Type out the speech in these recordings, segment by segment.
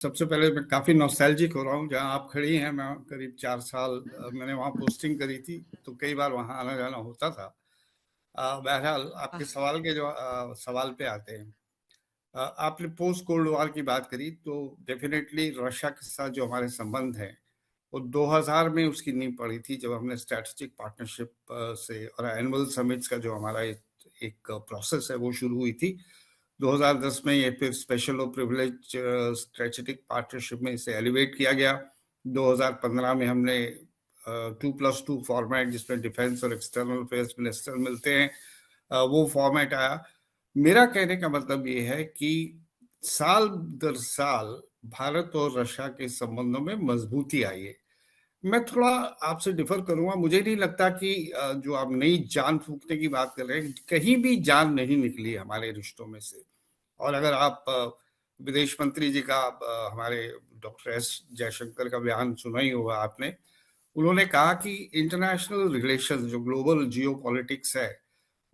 सबसे पहले मैं काफ़ी नॉस्टैल्जिक हो रहा हूँ। जहाँ आप खड़ी हैं, मैं करीब 4 साल मैंने वहाँ पोस्टिंग करी थी, तो कई बार वहाँ आना-जाना होता था। बहरहाल आपके वाह! सवाल के जो सवाल पे आते हैं। आपने पोस्ट कोल्ड वॉर की बात करी, तो डेफ़िनेटली रशिया के साथ जो हमारे संबंध हैं, वो 2000 में उसकी नींव पड़ी थी, जब हमने स्ट्रैटेजिक पार्टनरशिप से और एनुअल समिट्स का जो हमारा एक एक प्रोसेस है, वो शुरू हुई थी। 2010 में ये फिर स्पेशल और प्रिविलेज स्ट्रेटेजिक पार्टनरशिप में इसे एलिवेट किया गया। 2015 में हमने 2+2 फॉर्मेट, जिसमें डिफेंस और एक्सटर्नल अफेयर्स मिनिस्टर मिलते हैं, वो फॉर्मेट आया। मेरा कहने का मतलब ये है कि साल दर साल भारत और रशिया के संबंधों में मजबूती आई है। मैं थोड़ा आपसे डिफर करूंगा। मुझे नहीं लगता कि जो आप नई जान फूंकने की बात कर रहे हैं, कहीं भी जान नहीं निकली हमारे रिश्तों में से। और अगर आप विदेश मंत्री जी का हमारे डॉक्टर एस जयशंकर का बयान सुना ही होगा आपने। उन्होंने कहा कि इंटरनेशनल रिलेशन जो ग्लोबल जियो पॉलिटिक्स है,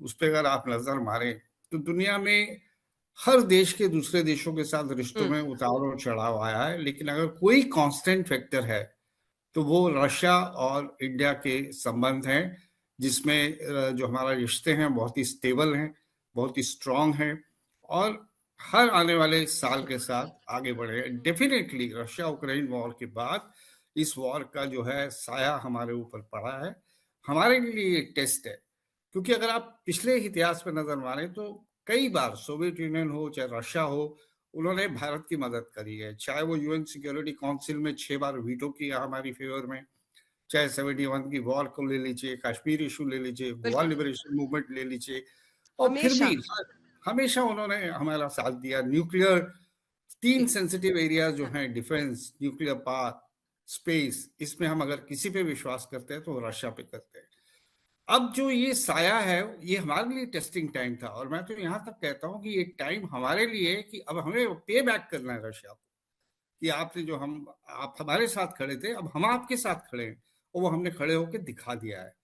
उस पर अगर आप नजर मारें, तो दुनिया में हर देश के दूसरे देशों के साथ रिश्तों हुँ, में उतार और चढ़ाव आया है, लेकिन अगर कोई कांस्टेंट फैक्टर है, तो वो रशिया और इंडिया के संबंध हैं, जिसमें जो हमारा रिश्ते हैं बहुत ही स्टेबल हैं, बहुत ही स्ट्रांग हैं, और हर आने वाले साल के साथ आगे बढ़े। डेफिनेटली रशिया यूक्रेन वॉर के बाद इस वॉर का जो है साया हमारे ऊपर पड़ा है। हमारे लिए एक टेस्ट है, क्योंकि अगर आप पिछले इतिहास पर नजर मारें, तो कई बार सोवियत यूनियन हो चाहे रशिया हो, उन्होंने भारत की मदद करी है। चाहे वो यूएन सिक्योरिटी काउंसिल में 6 बार वीटो किया हमारी फेवर में, चाहे 71 की वॉर को ले लीजिए, कश्मीर इशू ले लीजिए, गोवा बिल्कुल, लिबरेशन मूवमेंट ले लीजिए, और फिर हमेशा। भी हमेशा उन्होंने हमारा साथ दिया। न्यूक्लियर तीन जी, सेंसिटिव एरिया जो हाँ, हैं, डिफेंस, न्यूक्लियर पावर, स्पेस, इसमें हम अगर किसी पे विश्वास करते हैं तो रशिया पे करते हैं। अब जो ये साया है, ये हमारे लिए टेस्टिंग टाइम था, और मैं तो यहाँ तक कहता हूँ कि ये टाइम हमारे लिए है कि अब हमें पे बैक करना है रशिया को, कि आपने जो हम आप हमारे साथ खड़े थे, अब हम आपके साथ खड़े हैं, और वो हमने खड़े होकर दिखा दिया है।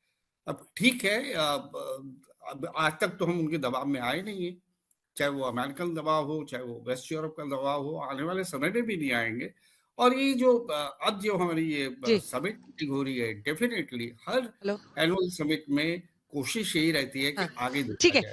अब ठीक है, अब आज तक तो हम उनके दबाव में आए नहीं है, चाहे वो अमेरिकन दबाव हो, चाहे वो वेस्ट यूरोप का दबाव हो, आने वाले समय में भी नहीं आएंगे। और ये जो अब जो हमारी ये जी, समिट मीटिंग हो रही है, डेफिनेटली हर हेलो, एनुअल समिट में कोशिश यही रहती है कि हाँ, आगे ठीक देखा है। जाए।